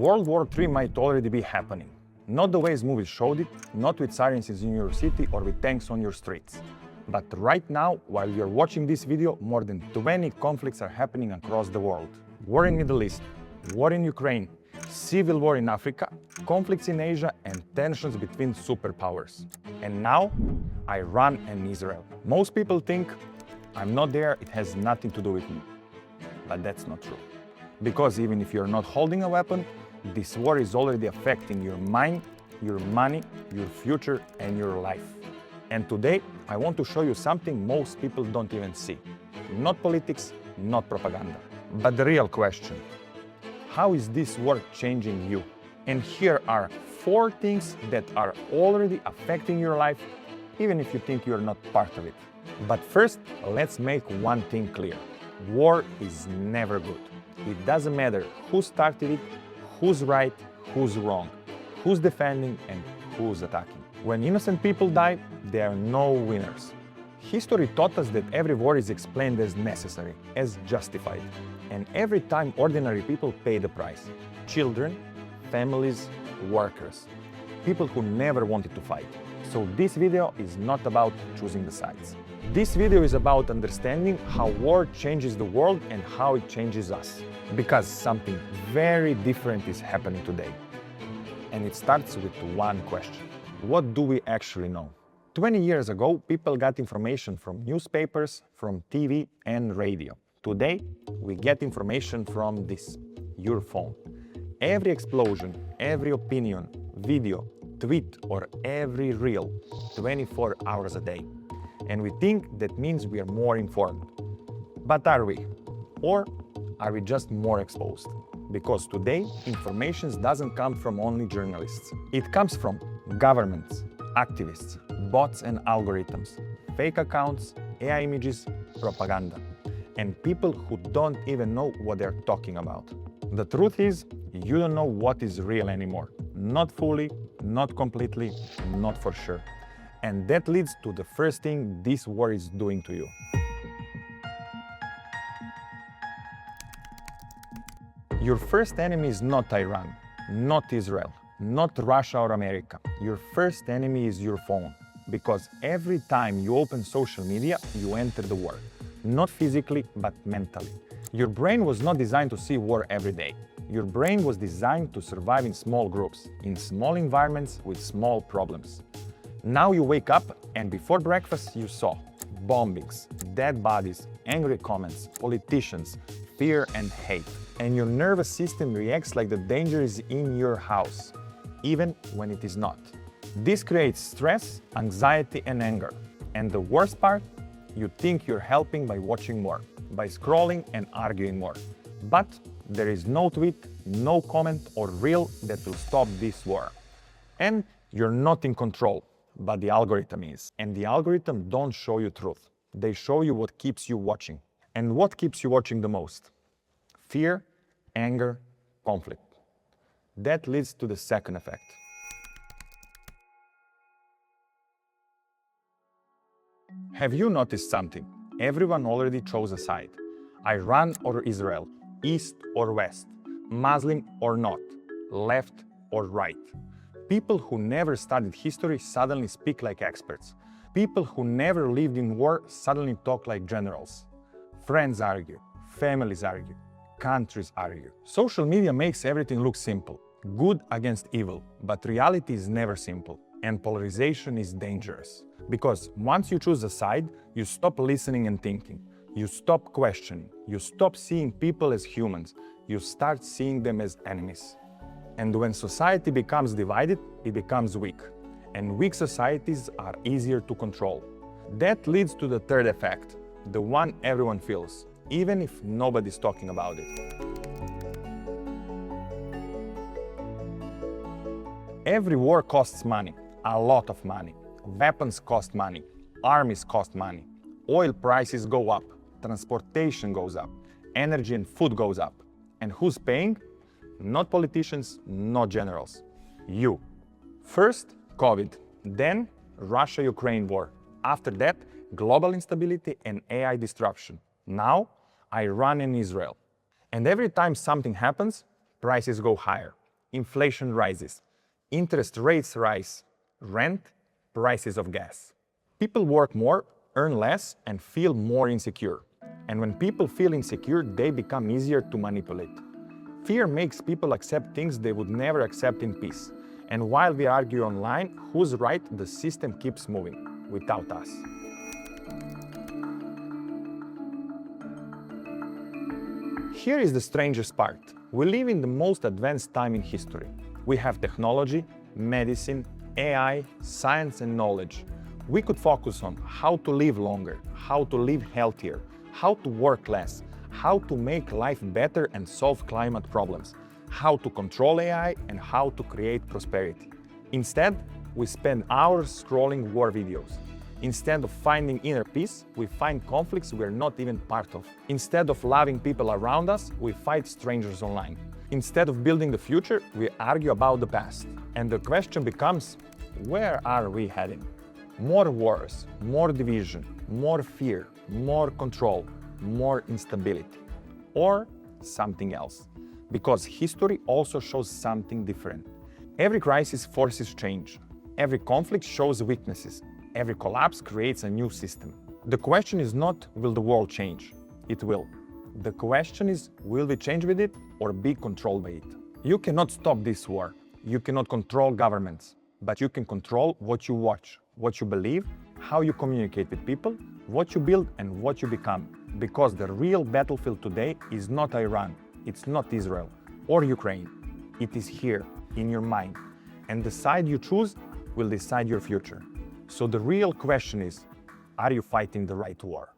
World War III might already be happening. Not the ways movies showed it, not with sirens in your city or with tanks on your streets. But right now, while you're watching this video, more than 20 conflicts are happening across the world. War in Middle East, war in Ukraine, civil war in Africa, conflicts in Asia, and tensions between superpowers. And now, Iran and Israel. Most people think, I'm not there, it has nothing to do with me. But that's not true. Because even if you're not holding a weapon, this war is already affecting your mind, your money, your future, and your life. And today, I want to show you something most people don't even see. Not politics, not propaganda. But the real question, how is this war changing you? And here are 4 things that are already affecting your life, even if you think you're not part of it. But first, let's make one thing clear. War is never good. It doesn't matter who started it, who's right, who's wrong, who's defending, and who's attacking. When innocent people die, there are no winners. History taught us that every war is explained as necessary, as justified. And every time ordinary people pay the price. Children, families, workers. People who never wanted to fight. So this video is not about choosing the sides. This video is about understanding how war changes the world and how it changes us. Because something very different is happening today. And it starts with one question. What do we actually know? 20 years ago, people got information from newspapers, from TV and radio. Today, we get information from this, your phone. Every explosion, every opinion, video, tweet, or every reel, 24 hours a day. And we think that means we are more informed. But are we? Or are we just more exposed? Because today, information doesn't come from only journalists. It comes from governments, activists, bots and algorithms, fake accounts, AI images, propaganda, and people who don't even know what they're talking about. The truth is, you don't know what is real anymore. Not fully, not completely, not for sure. And that leads to the first thing this war is doing to you. Your first enemy is not Iran, not Israel, not Russia or America. Your first enemy is your phone. Because every time you open social media, you enter the war. Not physically, but mentally. Your brain was not designed to see war every day. Your brain was designed to survive in small groups, in small environments with small problems. Now you wake up and before breakfast you saw bombings, dead bodies, angry comments, politicians, fear and hate. And your nervous system reacts like the danger is in your house, even when it is not. This creates stress, anxiety and anger. And the worst part, you think you're helping by watching more, by scrolling and arguing more. But there is no tweet, no comment or reel that will stop this war. And you're not in control, but the algorithm is. And the algorithm don't show you truth. They show you what keeps you watching. And what keeps you watching the most? Fear, anger, conflict. That leads to the second effect. Have you noticed something? Everyone already chose a side. Iran or Israel, East or West, Muslim or not, left or right. People who never studied history suddenly speak like experts. People who never lived in war suddenly talk like generals. Friends argue, families argue, countries argue. Social media makes everything look simple, good against evil, but reality is never simple, and polarization is dangerous. Because once you choose a side, you stop listening and thinking. You stop questioning. You stop seeing people as humans. You start seeing them as enemies. And when society becomes divided, it becomes weak. And weak societies are easier to control. That leads to the third effect, the one everyone feels, even if nobody's talking about it. Every war costs money, a lot of money. Weapons cost money, armies cost money, oil prices go up, transportation goes up, energy and food goes up. And who's paying? Not politicians, not generals. You. First, COVID, then Russia-Ukraine war. After that, global instability and AI disruption. Now, Iran and Israel. And every time something happens, prices go higher. inflation rises, interest rates rise, rent, prices of gas. People work more, earn less, and feel more insecure. And when people feel insecure, they become easier to manipulate. Fear makes people accept things they would never accept in peace. And while we argue online who's right, the system keeps moving, without us. Here is the strangest part. We live in the most advanced time in history. We have technology, medicine, AI, science and knowledge. We could focus on how to live longer, how to live healthier, how to work less, how to make life better and solve climate problems, how to control AI and how to create prosperity. Instead, we spend hours scrolling war videos. Instead of finding inner peace, we find conflicts we're not even part of. Instead of loving people around us, we fight strangers online. Instead of building the future, we argue about the past. And the question becomes, where are we heading? More wars, more division, more fear, more control, more instability. Or something else. Because history also shows something different. Every crisis forces change. Every conflict shows weaknesses. Every collapse creates a new system. The question is not, will the world change? It will. The question is, will we change with it or be controlled by it? You cannot stop this war. You cannot control governments, but you can control what you watch, what you believe, how you communicate with people, what you build and what you become. Because the real battlefield today is not Iran, it's not Israel or Ukraine. It is here, in your mind. And the side you choose will decide your future. So the real question is, are you fighting the right war?